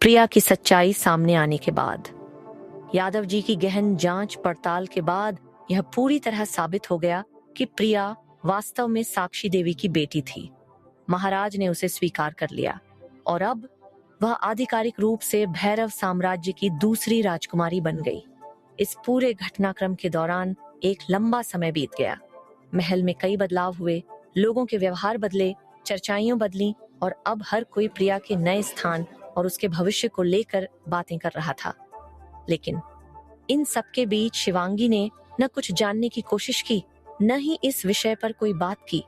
प्रिया की सच्चाई सामने आने के बाद, यादव जी की गहन जांच पड़ताल के बाद यह पूरी तरह साबित हो गया कि प्रिया वास्तव में साक्षी देवी की बेटी थी। महाराज ने उसे स्वीकार कर लिया और अब वह आधिकारिक रूप से भैरव साम्राज्य की दूसरी राजकुमारी बन गई। इस पूरे घटनाक्रम के दौरान एक लंबा समय बीत गया। महल में कई बदलाव हुए, लोगों के व्यवहार बदले, चर्चाएं बदली और अब हर कोई प्रिया के नए स्थान और उसके भविष्य को लेकर बातें कर रहा था। लेकिन इन सबके बीच शिवांगी ने न कुछ जानने की कोशिश की, न ही इस विषय पर कोई बात की।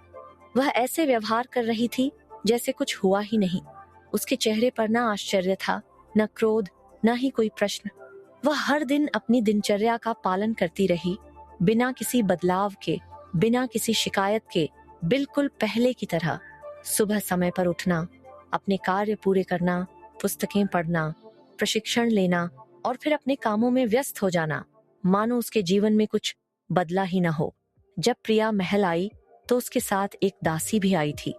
वह ऐसे व्यवहार कर रही थी जैसे कुछ हुआ ही नहीं। उसके चेहरे पर न आश्चर्य था, न क्रोध, न ही कोई प्रश्न। वह हर दिन अपनी दिनचर्या का पालन करती रही, बिना किसी बदलाव के, बिना किसी शिकायत के, बिल्कुल पहले की तरह। सुबह समय पर उठना, अपने कार्य पूरे करना, पुस्तकें पढ़ना, प्रशिक्षण लेना और फिर अपने कामों में व्यस्त हो जाना, मानो उसके जीवन में कुछ बदला ही न हो। जब प्रिया महल आई तो उसके साथ एक दासी भी आई थी।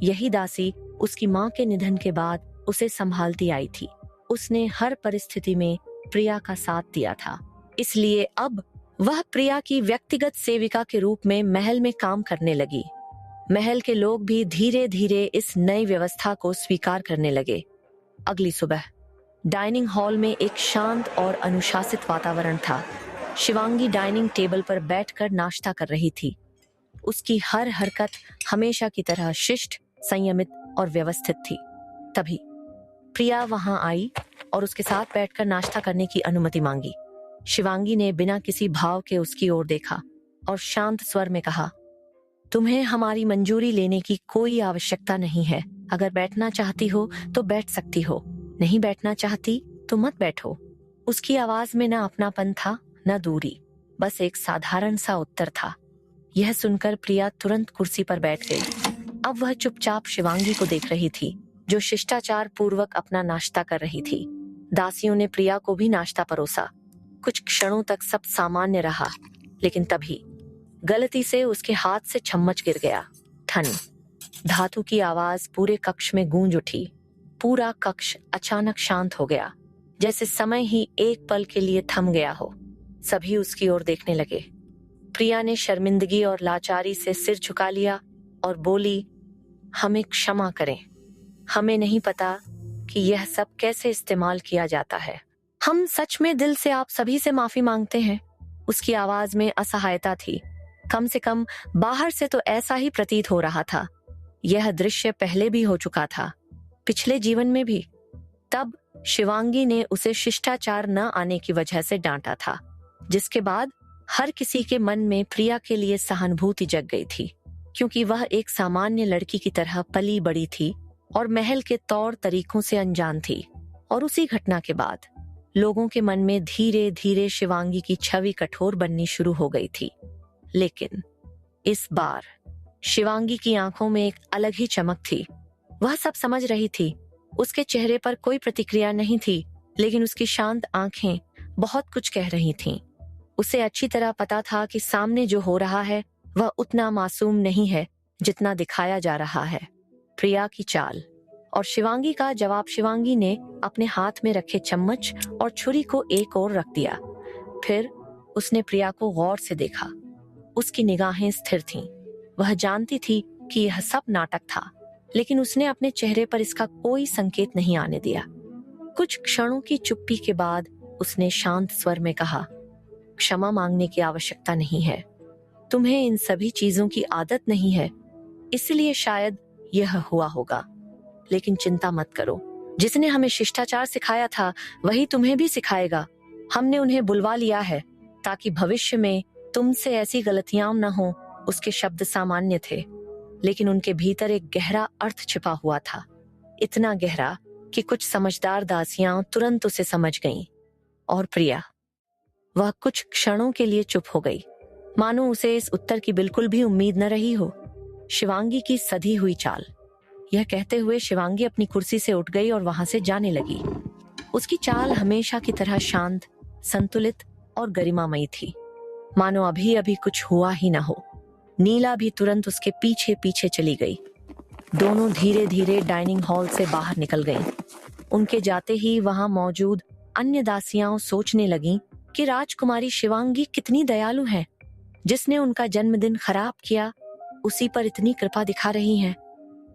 यही दासी उसकी माँ के निधन के बाद उसे संभालती आई थी। उसने हर परिस्थिति में प्रिया का साथ दिया था, इसलिए अब वह प्रिया की व्यक्तिगत सेविका के रूप में महल में काम करने लगी। महल के लोग भी धीरे धीरे इस नई व्यवस्था को स्वीकार करने लगे। अगली सुबह डाइनिंग हॉल में एक शांत और अनुशासित वातावरण था। शिवांगी डाइनिंग टेबल पर बैठकर नाश्ता कर रही थी। उसकी हर हरकत हमेशा की तरह शिष्ट, संयमित और व्यवस्थित थी। तभी प्रिया वहां आई और उसके साथ बैठकर नाश्ता करने की अनुमति मांगी। शिवांगी ने बिना किसी भाव के उसकी ओर देखा और शांत स्वर में कहा, तुम्हें हमारी मंजूरी लेने की कोई आवश्यकता नहीं है। अगर बैठना चाहती हो तो बैठ सकती हो, नहीं बैठना चाहती तो मत बैठो। उसकी आवाज में न अपनापन था, न दूरी, बस एक साधारण सा उत्तर था। यह सुनकर प्रिया तुरंत कुर्सी पर बैठ गई। अब वह चुपचाप शिवांगी को देख रही थी, जो शिष्टाचार पूर्वक अपना नाश्ता कर रही थी। दासियों ने प्रिया को भी नाश्ता परोसा। कुछ क्षणों तक सब सामान्य रहा, लेकिन तभी गलती से उसके हाथ से चम्मच गिर गया। ठन, धातु की आवाज पूरे कक्ष में गूंज उठी। पूरा कक्ष अचानक शांत हो गया, जैसे समय ही एक पल के लिए थम गया हो। सभी उसकी ओर देखने लगे। प्रिया ने शर्मिंदगी और लाचारी से सिर झुका लिया और बोली, हमें क्षमा करें, हमें नहीं पता कि यह सब कैसे इस्तेमाल किया जाता है। हम सच में दिल से आप सभी से माफी मांगते हैं। उसकी आवाज में असहायता थी। कम से कम बाहर से तो ऐसा ही प्रतीत हो रहा था। यह दृश्य पहले भी हो चुका था, पिछले जीवन में भी। तब शिवांगी ने उसे शिष्टाचार न आने की वजह से डांटा था, जिसके बाद हर किसी के मन में प्रिया के लिए सहानुभूति जग गई थी, क्योंकि वह एक सामान्य लड़की की तरह पली बड़ी थी और महल के तौर तरीकों से अनजान थी। और उसी घटना के बाद लोगों के मन में धीरे धीरे शिवांगी की छवि कठोर बननी शुरू हो गई थी। लेकिन इस बार शिवांगी की आंखों में एक अलग ही चमक थी। वह सब समझ रही थी। उसके चेहरे पर कोई प्रतिक्रिया नहीं थी, लेकिन उसकी शांत आंखें बहुत कुछ कह रही थीं। उसे अच्छी तरह पता था कि सामने जो हो रहा है वह उतना मासूम नहीं है जितना दिखाया जा रहा है। प्रिया की चाल और शिवांगी का जवाब। शिवांगी ने अपने हाथ में रखे चम्मच और छुरी को एक ओर रख दिया। फिर उसने प्रिया को गौर से देखा। उसकी निगाहें स्थिर थीं। वह जानती थी कि यह सब नाटक था, लेकिन उसने अपने चेहरे पर इसका कोई संकेत नहीं आने दिया। कुछ क्षणों की चुप्पी के बाद उसने शांत स्वर में कहा, क्षमा मांगने की आवश्यकता नहीं है। तुम्हें इन सभी चीजों की आदत नहीं है, इसलिए शायद यह हुआ होगा। लेकिन चिंता मत करो, जिसने हमें शिष्टाचार सिखाया था वही तुम्हें भी सिखाएगा। हमने उन्हें बुलवा लिया है ताकि भविष्य में तुमसे ऐसी गलतियां न हो। उसके शब्द सामान्य थे, लेकिन उनके भीतर एक गहरा अर्थ छिपा हुआ था। इतना गहरा कि कुछ समझदार दासियां तुरंत उसे समझ गईं। और प्रिया, वह कुछ क्षणों के लिए चुप हो गई, मानो उसे इस उत्तर की बिल्कुल भी उम्मीद न रही हो। शिवांगी की सधी हुई चाल। यह कहते हुए शिवांगी अपनी कुर्सी से उठ गई और वहां से जाने लगी। उसकी चाल हमेशा की तरह शांत, संतुलित और गरिमामयी थी, मानो अभी अभी कुछ हुआ ही न हो। नीला भी तुरंत उसके पीछे पीछे चली गई। दोनों धीरे धीरे डाइनिंग हॉल से बाहर निकल गईं। उनके जाते ही वहां मौजूद अन्य दासियां सोचने लगीं कि राजकुमारी शिवांगी कितनी दयालु है, जिसने उनका जन्मदिन खराब किया उसी पर इतनी कृपा दिखा रही हैं।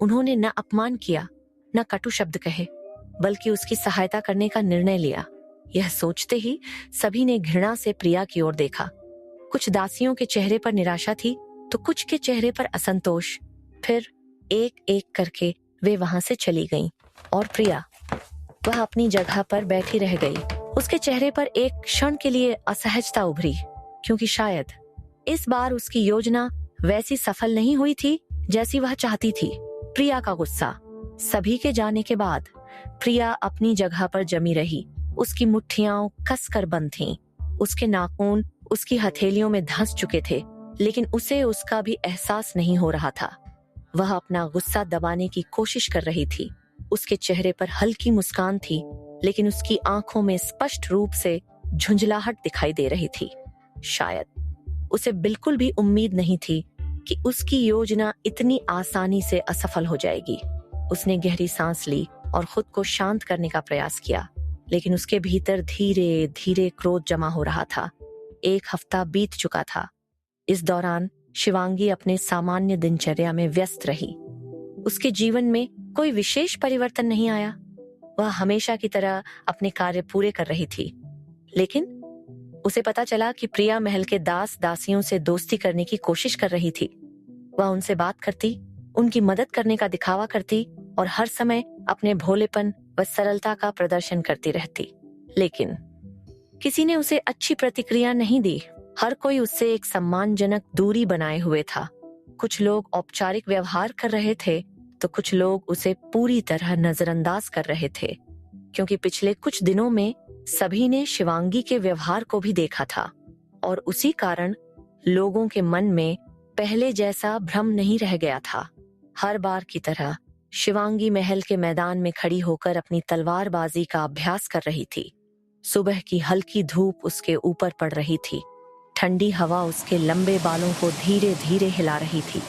उन्होंने न अपमान किया, न कटु शब्द कहे, बल्कि उसकी सहायता करने का निर्णय लिया। यह सोचते ही सभी ने घृणा से प्रिया की ओर देखा। कुछ दासियों के चेहरे पर निराशा थी तो कुछ के चेहरे पर असंतोष। फिर एक एक करके वे वहां से चली गईं और प्रिया वह अपनी जगह पर बैठी रह गई। उसके चेहरे पर एक क्षण के लिए असहजता उभरी, क्योंकि शायद इस बार उसकी योजना वैसी सफल नहीं हुई थी जैसी वह चाहती थी। प्रिया का गुस्सा। सभी के जाने के बाद प्रिया अपनी जगह पर जमी रही। उसकी मुट्ठियां कसकर बंद थीं। उसके नाखून उसकी हथेलियों में धंस चुके थे, लेकिन उसे उसका भी एहसास नहीं हो रहा था। वह अपना गुस्सा दबाने की कोशिश कर रही थी। उसके चेहरे पर हल्की मुस्कान थी, लेकिन उसकी आंखों में स्पष्ट रूप से झुंझलाहट दिखाई दे रही थी। शायद उसे बिल्कुल भी उम्मीद नहीं थी कि उसकी योजना इतनी आसानी से असफल हो जाएगी। उसने गहरी सांस ली और खुद को शांत करने का प्रयास किया, लेकिन उसके भीतर धीरे धीरे क्रोध जमा हो रहा था। 1 हफ्ता बीत चुका था। इस दौरान शिवांगी अपने सामान्य दिनचर्या में व्यस्त रही। उसके जीवन में कोई विशेष परिवर्तन नहीं आया। वह हमेशा की तरह अपने कार्य पूरे कर रही थी, लेकिन उसे पता चला कि प्रिया महल के दास दासियों से दोस्ती करने की कोशिश कर रही थी। वह उनसे बात करती, उनकी मदद करने का दिखावा करती और हर समय अपने भोलेपन व सरलता का प्रदर्शन करती रहती। लेकिन किसी ने उसे अच्छी प्रतिक्रिया नहीं दी। हर कोई उससे एक सम्मानजनक दूरी बनाए हुए था। कुछ लोग औपचारिक व्यवहार कर रहे थे तो कुछ लोग उसे पूरी तरह नजरअंदाज कर रहे थे, क्योंकि पिछले कुछ दिनों में सभी ने शिवांगी के व्यवहार को भी देखा था और उसी कारण लोगों के मन में पहले जैसा भ्रम नहीं रह गया था। हर बार की तरह शिवांगी महल के मैदान में खड़ी होकर अपनी तलवारबाजी का अभ्यास कर रही थी। सुबह की हल्की धूप उसके ऊपर पड़ रही थी। ठंडी हवा उसके लंबे बालों को धीरे धीरे हिला रही थी।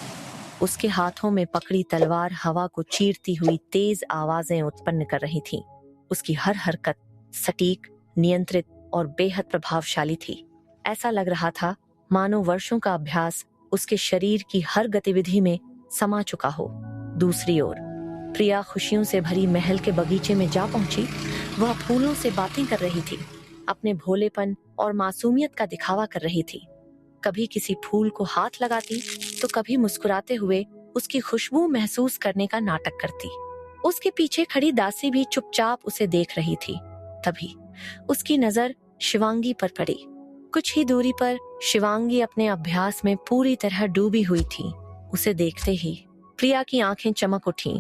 उसके हाथों में पकड़ी तलवार हवा को चीरती हुई तेज आवाजें उत्पन्न कर रही थी। उसकी हर हरकत सटीक, नियंत्रित और बेहद प्रभावशाली थी। ऐसा लग रहा था मानो वर्षों का अभ्यास उसके शरीर की हर गतिविधि में समा चुका हो। दूसरी ओर प्रिया खुशियों से भरी महल के बगीचे में जा पहुंची। वह फूलों से बातें कर रही थी, अपने भोलेपन और मासूमियत का दिखावा कर रही थी। कभी किसी फूल को हाथ लगाती तो कभी मुस्कुराते हुए उसकी खुशबू महसूस करने का नाटक करती। उसके पीछे खड़ी दासी भी चुपचाप उसे देख रही थी। तभी उसकी नजर शिवांगी पर पड़ी। कुछ ही दूरी पर शिवांगी अपने अभ्यास में पूरी तरह डूबी हुई थी। उसे देखते ही प्रिया की आंखें चमक उठीं।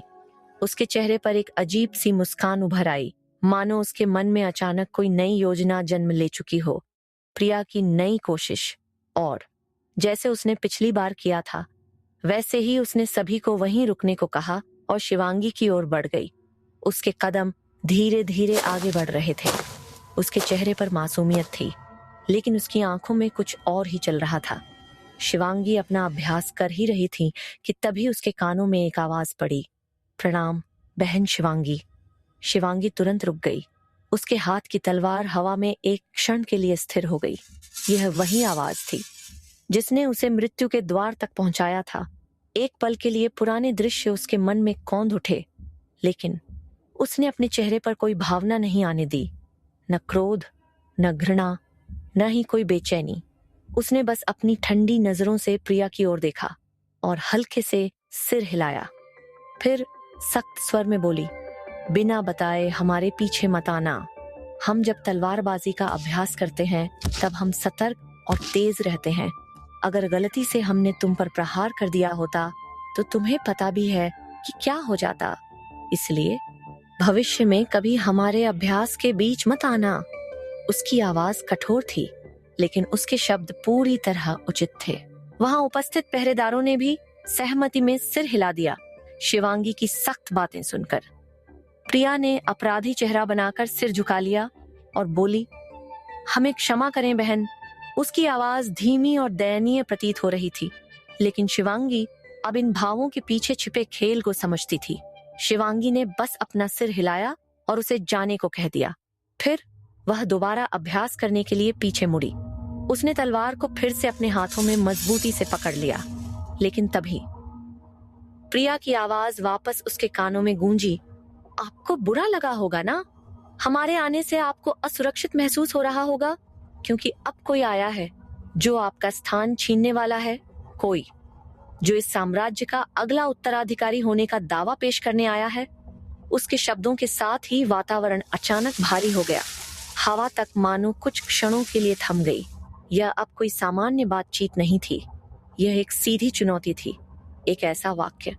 उसके चेहरे पर एक अजीब सी मुस्कान उभर आई, मानो उसके मन में अचानक कोई नई योजना जन्म ले चुकी हो। प्रिया की नई कोशिश, और जैसे उसने पिछली बार किया था वैसे ही उसने सभी को वहीं रुकने को कहा और शिवांगी की ओर बढ़ गई। उसके कदम धीरे धीरे आगे बढ़ रहे थे। उसके चेहरे पर मासूमियत थी, लेकिन उसकी आंखों में कुछ और ही चल रहा था। शिवांगी अपना अभ्यास कर ही रही थी कि तभी उसके कानों में एक आवाज पड़ी, प्रणाम बहन शिवांगी। शिवांगी तुरंत रुक गई। उसके हाथ की तलवार हवा में एक क्षण के लिए स्थिर हो गई। यह वही आवाज थी जिसने उसे मृत्यु के द्वार तक पहुंचाया था। एक पल के लिए पुराने दृश्य उसके मन में कौंध उठे, लेकिन उसने अपने चेहरे पर कोई भावना नहीं आने दी, न क्रोध, न घृणा, न ही कोई बेचैनी। उसने बस अपनी ठंडी नजरों से प्रिया की ओर देखा और हल्के से सिर हिलाया। फिर सख्त स्वर में बोली, बिना बताए हमारे पीछे मत आना। हम जब तलवारबाजी का अभ्यास करते हैं तब हम सतर्क और तेज रहते हैं। अगर गलती से हमने तुम पर प्रहार कर दिया होता तो तुम्हें पता भी है कि क्या हो जाता। इसलिए भविष्य में कभी हमारे अभ्यास के बीच मत आना। उसकी आवाज कठोर थी, लेकिन उसके शब्द पूरी तरह उचित थे। वहां उपस्थित पहरेदारों ने भी सहमति में सिर हिला दिया शिवांगी की सख्त बातें सुनकर। प्रिया ने अपराधी चेहरा बनाकर सिर झुका लिया और बोली, हमें क्षमा करें बहन। उसकी आवाज धीमी और दयनीय प्रतीत हो रही थी, लेकिन शिवांगी अब इन भावों के पीछे छिपे खेल को समझती थी। शिवांगी ने बस अपना सिर हिलाया और उसे जाने को कह दिया। फिर वह दोबारा अभ्यास करने के लिए पीछे मुड़ी। उसने तलवार को फिर से अपने हाथों में मजबूती से पकड़ लिया, लेकिन तभी प्रिया की आवाज वापस उसके कानों में गूंजी। आपको बुरा लगा होगा ना? हमारे आने से आपको असुरक्षित महसूस हो रहा होगा, क्योंकि अब कोई आया है जो आपका स्थान छीनने वाला है, कोई जो इस साम्राज्य का अगला उत्तराधिकारी होने का दावा पेश करने आया है। उसके शब्दों के साथ ही वातावरण अचानक भारी हो गया। हवा तक मानो कुछ क्षणों के लिए थम गई। यह अब कोई सामान्य बातचीत नहीं थी, यह एक सीधी चुनौती थी। एक ऐसा वाक्य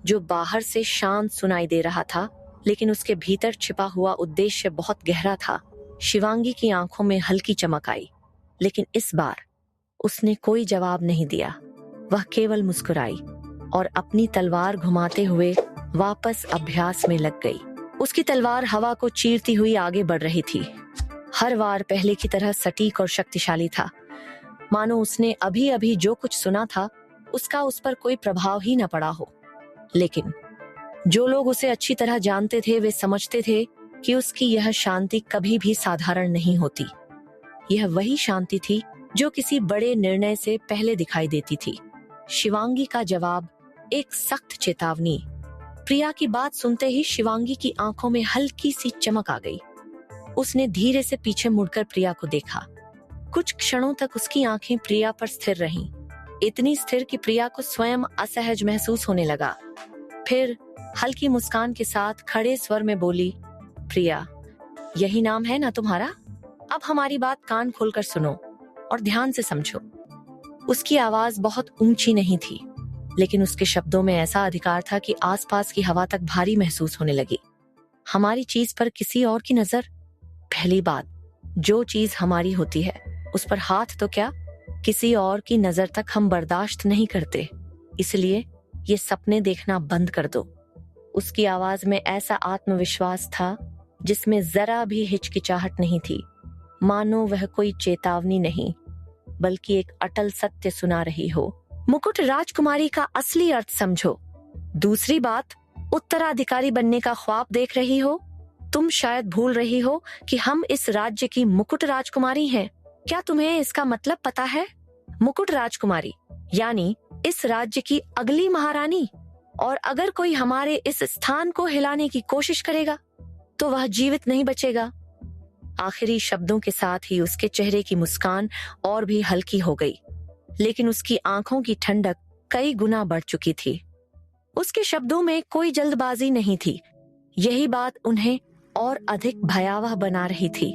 जो बाहर से शांत सुनाई दे रहा था, लेकिन उसके भीतर छिपा हुआ उद्देश्य बहुत गहरा था। शिवांगी की आंखों में हल्की चमक आई, लेकिन इस बार उसने कोई जवाब नहीं दिया। वह केवल मुस्कुराई और अपनी तलवार घुमाते हुए वापस अभ्यास में लग गई। उसकी तलवार हवा को चीरती हुई आगे बढ़ रही थी। हर वार पहले की तरह सटीक और शक्तिशाली था, मानो उसने अभी अभी जो कुछ सुना था उसका उस पर कोई प्रभाव ही न पड़ा हो। लेकिन जो लोग उसे अच्छी तरह जानते थे वे समझते थे कि उसकी यह शांति कभी भी साधारण नहीं होती। यह वही शांति थी जो किसी बड़े निर्णय से पहले दिखाई देती थी। शिवांगी का जवाब एक सख्त चेतावनी। प्रिया की बात सुनते ही शिवांगी की आंखों में हल्की सी चमक आ गई। उसने धीरे से पीछे मुड़कर प्रिया को देखा। कुछ क्षणों तक उसकी आंखें प्रिया पर स्थिर रहीं, इतनी स्थिर कि प्रिया को स्वयं असहज महसूस होने लगा। फिर हल्की मुस्कान के साथ खड़े स्वर में बोली, प्रिया, यही नाम है ना तुम्हारा? अब हमारी बात कान खोलकर सुनो और ध्यान से समझो। उसकी आवाज बहुत ऊंची नहीं थी, लेकिन उसके शब्दों में ऐसा अधिकार था कि आसपास की हवा तक भारी महसूस होने लगी। हमारी चीज पर किसी और की नजर? पहली बात, जो चीज हमारी होती है उस पर हाथ तो क्या, किसी और की नजर तक हम बर्दाश्त नहीं करते। इसलिए ये सपने देखना बंद कर दो। उसकी आवाज में ऐसा आत्मविश्वास था जिसमें जरा भी हिचकिचाहट नहीं थी, मानो वह कोई चेतावनी नहीं बल्कि एक अटल सत्य सुना रही हो। मुकुट राजकुमारी का असली अर्थ समझो। दूसरी बात, उत्तराधिकारी बनने का ख्वाब देख रही हो? तुम शायद भूल रही हो कि हम इस राज्य की मुकुट राजकुमारी हैं। क्या तुम्हें इसका मतलब पता है? मुकुट राजकुमारी यानी इस राज्य की अगली महारानी। और अगर कोई हमारे इस स्थान को हिलाने की कोशिश करेगा तो वह जीवित नहीं बचेगा। आखिरी शब्दों के साथ ही उसके चेहरे की मुस्कान और भी हल्की हो गई, लेकिन उसकी आंखों की ठंडक कई गुना बढ़ चुकी थी। उसके शब्दों में कोई जल्दबाजी नहीं थी। यही बात उन्हें और अधिक भयावह बना रही थी।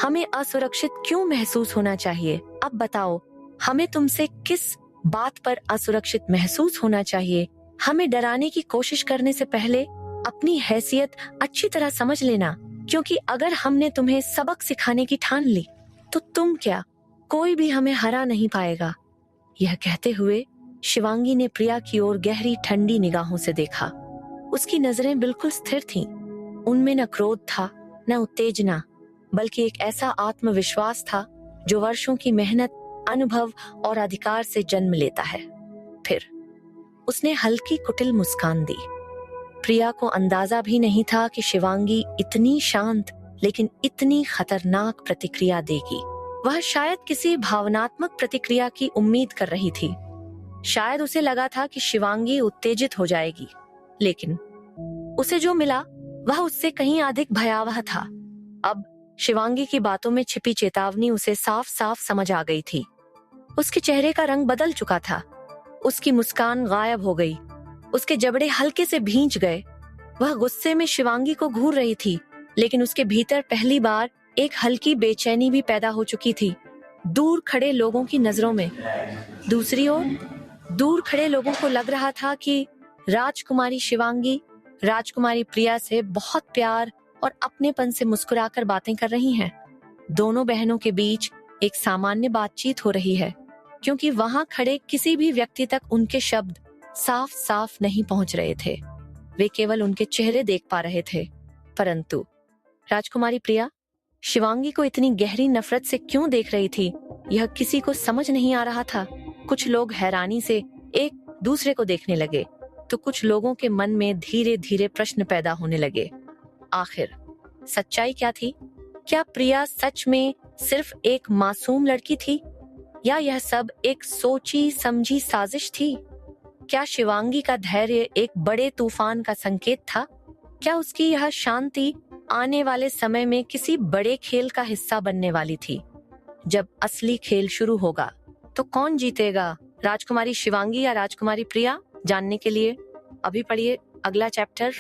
हमें असुरक्षित क्यों महसूस होना चाहिए? अब बताओ, हमें तुमसे किस बात पर असुरक्षित महसूस होना चाहिए? हमें डराने की कोशिश करने से पहले अपनी हैसियत अच्छी तरह समझ लेना, क्योंकि अगर हमने तुम्हें सबक सिखाने की ठान ली तो तुम क्या, कोई भी हमें हरा नहीं पाएगा। यह कहते हुए शिवांगी ने प्रिया की ओर गहरी ठंडी निगाहों से देखा। उसकी नजरें बिल्कुल स्थिर थीं। उनमें न क्रोध था न उत्तेजना, बल्कि एक ऐसा आत्मविश्वास था जो वर्षों की मेहनत, अनुभव और अधिकार से जन्म लेता है। फिर उसने हल्की कुटिल मुस्कान दी। प्रिया को अंदाजा भी नहीं था कि शिवांगी इतनी शांत लेकिन इतनी खतरनाक प्रतिक्रिया देगी। वह शायद किसी भावनात्मक प्रतिक्रिया की उम्मीद कर रही थी। शायद उसे लगा था कि शिवांगी उत्तेजित हो जाएगी, लेकिन उसे जो मिला वह उससे कहीं अधिक भयावह था। अब शिवांगी की बातों में छिपी चेतावनी उसे साफ साफ समझ आ गई थी। उसके चेहरे का रंग बदल चुका था, उसकी मुस्कान गायब हो गई, उसके जबड़े हल्के से भींच गए। वह गुस्से में शिवांगी को घूर रही थी, लेकिन उसके भीतर पहली बार एक हल्की बेचैनी भी पैदा हो चुकी थी। दूर खड़े लोगों की नजरों में। दूसरी ओर दूर खड़े लोगों को लग रहा था कि राजकुमारी शिवांगी राजकुमारी प्रिया से बहुत प्यार और अपनेपन से मुस्कुराकर बातें कर रही हैं। दोनों बहनों के बीच एक सामान्य बातचीत हो रही है, क्योंकि वहां खड़े किसी भी व्यक्ति तक उनके शब्द साफ साफ नहीं पहुंच रहे थे। वे केवल उनके चेहरे देख पा रहे थे। परंतु राजकुमारी प्रिया शिवांगी को इतनी गहरी नफरत से क्यों देख रही थी, यह किसी को समझ नहीं आ रहा था। कुछ लोग हैरानी से एक दूसरे को देखने लगे, तो कुछ लोगों के मन में धीरे धीरे प्रश्न पैदा होने लगे। आखिर सच्चाई क्या थी? क्या प्रिया सच में सिर्फ एक मासूम लड़की थी, या यह सब एक सोची समझी साजिश थी? क्या शिवांगी का धैर्य एक बड़े तूफान का संकेत था? क्या उसकी यह शांति आने वाले समय में किसी बड़े खेल का हिस्सा बनने वाली थी? जब असली खेल शुरू होगा तो कौन जीतेगा, राजकुमारी शिवांगी या राजकुमारी प्रिया? जानने के लिए अभी पढ़िए अगला चैप्टर